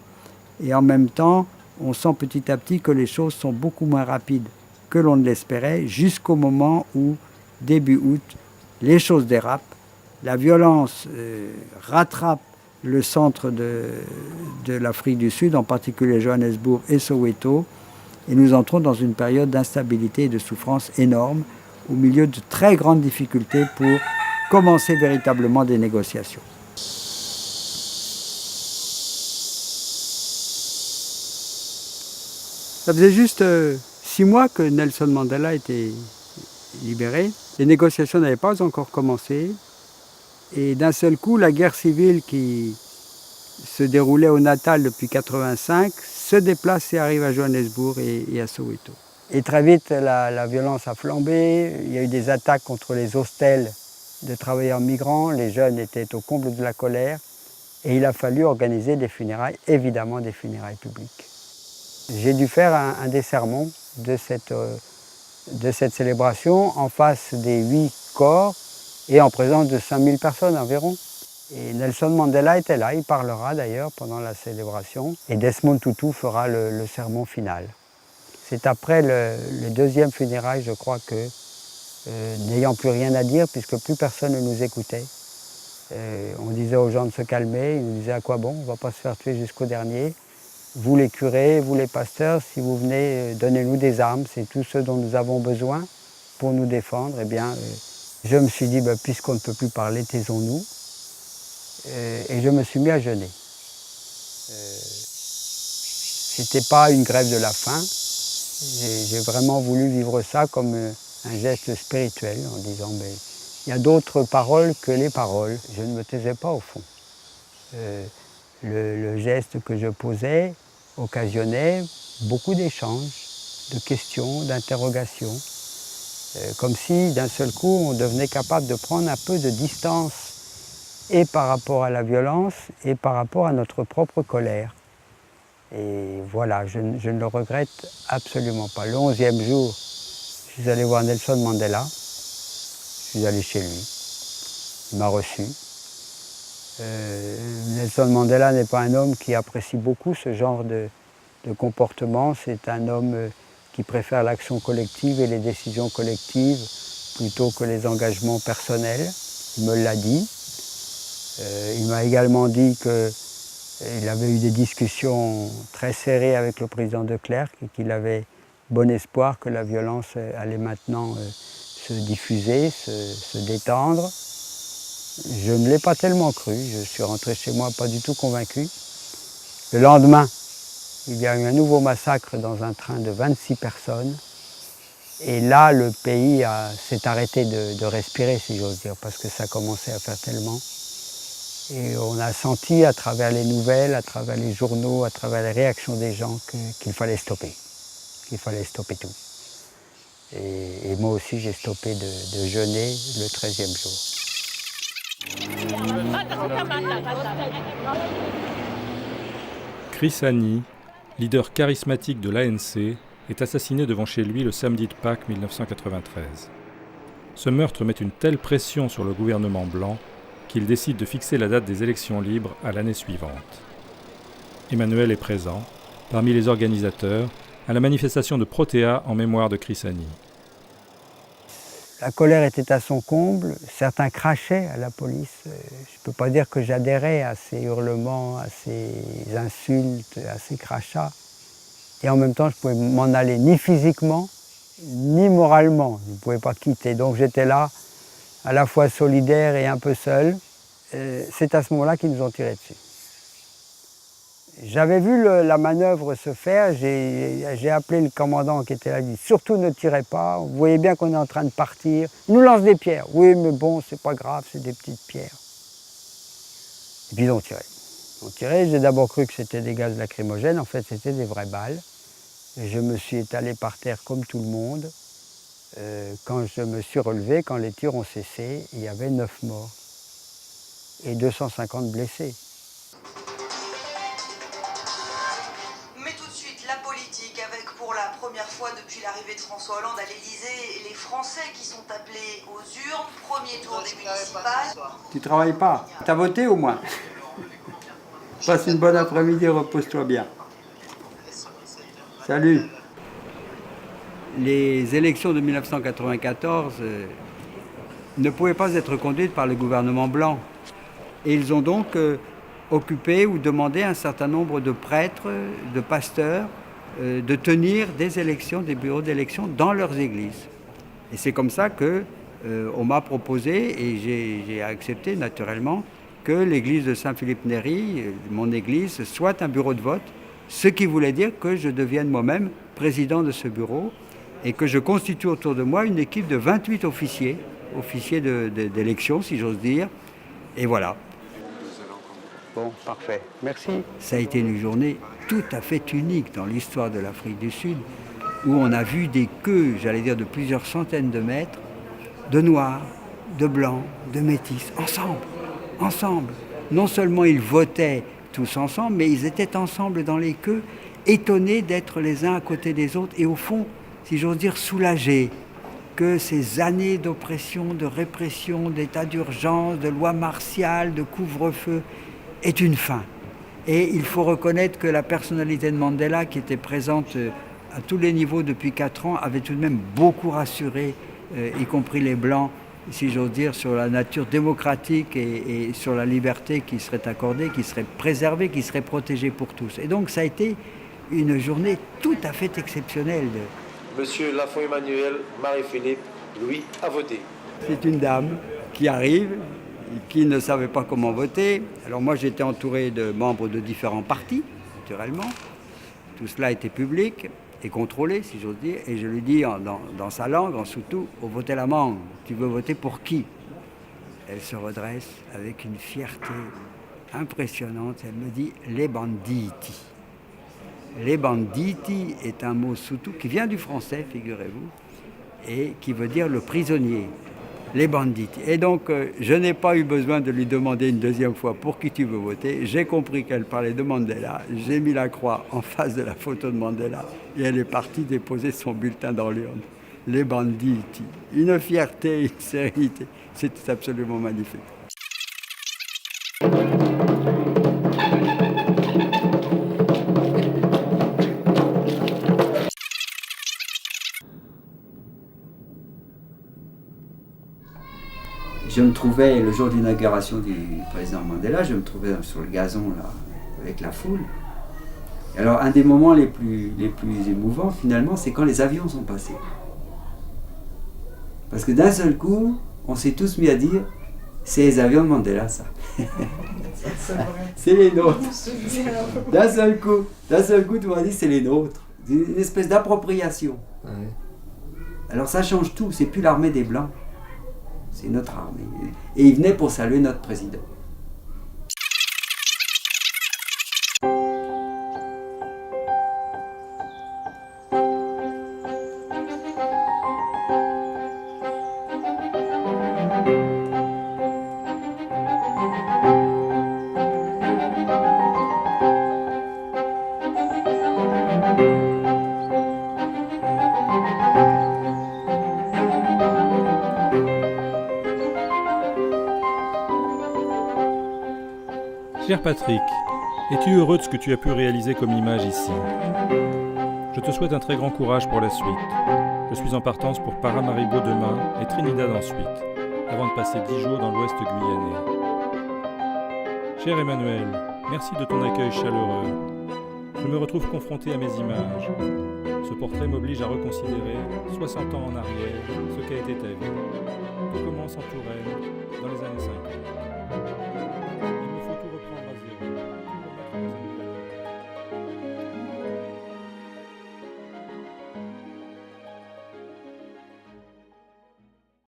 et en même temps, on sent petit à petit que les choses sont beaucoup moins rapides que l'on ne l'espérait, jusqu'au moment où, début août, les choses dérapent, la violence rattrape le centre de l'Afrique du Sud, en particulier Johannesburg et Soweto, et nous entrons dans une période d'instabilité et de souffrance énorme, au milieu de très grandes difficultés pour commencer véritablement des négociations. Ça faisait juste 6 mois que Nelson Mandela était libéré. Les négociations n'avaient pas encore commencé. Et d'un seul coup, la guerre civile qui se déroulait au Natal depuis 1985 se déplace et arrive à Johannesburg et à Soweto. Et très vite, la violence a flambé. Il y a eu des attaques contre les hostels de travailleurs migrants. Les jeunes étaient au comble de la colère. Et il a fallu organiser des funérailles, évidemment des funérailles publiques. J'ai dû faire un desserrement de cette célébration en face des 8 corps et en présence de 5000 personnes environ. Et Nelson Mandela était là, il parlera d'ailleurs pendant la célébration. Et Desmond Tutu fera le sermon final. C'est après le deuxième funérail, je crois que, n'ayant plus rien à dire, puisque plus personne ne nous écoutait, on disait aux gens de se calmer, ils nous disaient à quoi bon, on ne va pas se faire tuer jusqu'au dernier. Vous les curés, vous les pasteurs, si vous venez, donnez-nous des armes, c'est tout ce dont nous avons besoin pour nous défendre. Eh bien, je me suis dit, puisqu'on ne peut plus parler, taisons-nous. Et je me suis mis à jeûner. C'était pas une grève de la faim. J'ai vraiment voulu vivre ça comme un geste spirituel, en disant, il y a d'autres paroles que les paroles. Je ne me taisais pas au fond. Le geste que je posais occasionnait beaucoup d'échanges, de questions, d'interrogations. Comme si d'un seul coup on devenait capable de prendre un peu de distance et par rapport à la violence et par rapport à notre propre colère. Et voilà, je ne le regrette absolument pas. Le 11e jour, je suis allé voir Nelson Mandela, je suis allé chez lui, il m'a reçu. Nelson Mandela n'est pas un homme qui apprécie beaucoup ce genre de comportement, c'est un homme qui préfère l'action collective et les décisions collectives plutôt que les engagements personnels. Il me l'a dit. Il m'a également dit qu'il avait eu des discussions très serrées avec le président de Klerk et qu'il avait bon espoir que la violence allait maintenant se diffuser, se détendre. Je ne l'ai pas tellement cru, je suis rentré chez moi pas du tout convaincu. Le lendemain, il y a eu un nouveau massacre dans un train de 26 personnes. Et là, le pays s'est arrêté de respirer, si j'ose dire, parce que ça commençait à faire tellement. Et on a senti à travers les nouvelles, à travers les journaux, à travers les réactions des gens qu'il fallait stopper. Qu'il fallait stopper tout. Et moi aussi, j'ai stoppé de jeûner le 13e jour. Chris Hani, leader charismatique de l'ANC, est assassiné devant chez lui le samedi de Pâques 1993. Ce meurtre met une telle pression sur le gouvernement blanc qu'il décide de fixer la date des élections libres à l'année suivante. Emmanuel est présent, parmi les organisateurs, à la manifestation de Protea en mémoire de Chris Hani. La colère était à son comble, certains crachaient à la police. Je ne peux pas dire que j'adhérais à ces hurlements, à ces insultes, à ces crachats. Et en même temps, je ne pouvais m'en aller ni physiquement, ni moralement. Je ne pouvais pas quitter. Donc j'étais là, à la fois solidaire et un peu seul. C'est à ce moment-là qu'ils nous ont tiré dessus. J'avais vu la manœuvre se faire, j'ai appelé le commandant qui était là, il dit « Surtout ne tirez pas, vous voyez bien qu'on est en train de partir. » Il nous lance des pierres. « Oui, mais bon, c'est pas grave, c'est des petites pierres. » Et puis ils ont tiré. Ils ont tiré, j'ai d'abord cru que c'était des gaz lacrymogènes, en fait c'était des vraies balles. Et je me suis étalé par terre comme tout le monde. Quand je me suis relevé, quand les tirs ont cessé, il y avait 9 morts et 250 blessés. Pour la première fois depuis l'arrivée de François Hollande à l'Élysée, les Français qui sont appelés aux urnes, premier tour des municipales. Tu travailles pas? T'as voté au moins? Passe une bonne après-midi, repose-toi bien. Salut. Les élections de 1994 ne pouvaient pas être conduites par le gouvernement blanc. Et ils ont donc occupé ou demandé à un certain nombre de prêtres, de pasteurs, de tenir des élections, des bureaux d'élection dans leurs églises. Et c'est comme ça qu'on m'a proposé, et j'ai accepté naturellement, que l'église de Saint-Philippe-Néry, mon église, soit un bureau de vote, ce qui voulait dire que je devienne moi-même président de ce bureau et que je constitue autour de moi une équipe de 28 officiers d'élection, si j'ose dire. Et voilà. Bon, parfait. Merci. Ça a été une journée tout à fait unique dans l'histoire de l'Afrique du Sud, où on a vu des queues, j'allais dire de plusieurs centaines de mètres, de noirs, de blancs, de métis, ensemble. Non seulement ils votaient tous ensemble, mais ils étaient ensemble dans les queues, étonnés d'être les uns à côté des autres, et au fond, si j'ose dire, soulagés que ces années d'oppression, de répression, d'état d'urgence, de loi martiale, de couvre-feu, est une fin. Et il faut reconnaître que la personnalité de Mandela, qui était présente à tous les niveaux depuis 4 ans, avait tout de même beaucoup rassuré, y compris les Blancs, si j'ose dire, sur la nature démocratique et sur la liberté qui serait accordée, qui serait préservée, qui serait protégée pour tous. Et donc ça a été une journée tout à fait exceptionnelle. Monsieur Lafont Emmanuel, Marie-Philippe, Louis a voté. C'est une dame qui arrive, qui ne savait pas comment voter. Alors moi j'étais entouré de membres de différents partis, naturellement. Tout cela était public et contrôlé, si j'ose dire. Et je lui dis dans sa langue, en Soutou, « Au voter la mangue, tu veux voter pour qui ?» Elle se redresse avec une fierté impressionnante. Elle me dit « Les banditi ». Les banditi est un mot Soutou qui vient du français, figurez-vous, et qui veut dire le prisonnier. Les banditi. Et donc, je n'ai pas eu besoin de lui demander une deuxième fois pour qui tu veux voter. J'ai compris qu'elle parlait de Mandela. J'ai mis la croix en face de la photo de Mandela et elle est partie déposer son bulletin dans l'urne. Les banditi. Une fierté, une sérénité. C'est absolument magnifique. me trouvais, le jour de l'inauguration du président Mandela, je me trouvais sur le gazon là, avec la foule. Et alors un des moments les plus émouvants finalement, c'est quand les avions sont passés. Parce que d'un seul coup, on s'est tous mis à dire, c'est les avions de Mandela ça. C'est les nôtres. D'un seul coup, tout le monde dit c'est les nôtres. C'est une espèce d'appropriation. Ouais. Alors ça change tout, c'est plus l'armée des Blancs, c'est notre armée. Et ils venaient pour saluer notre président. Cher Patrick, es-tu heureux de ce que tu as pu réaliser comme image ici? Je te souhaite un très grand courage pour la suite. Je suis en partance pour Paramaribo demain et Trinidad ensuite, avant de passer 10 jours dans l'ouest guyanais. Cher Emmanuel, merci de ton accueil chaleureux. Je me retrouve confronté à mes images. Ce portrait m'oblige à reconsidérer, 60 ans en arrière, ce qu'a été ta vie. Tout commence en Touraine, dans les années 50.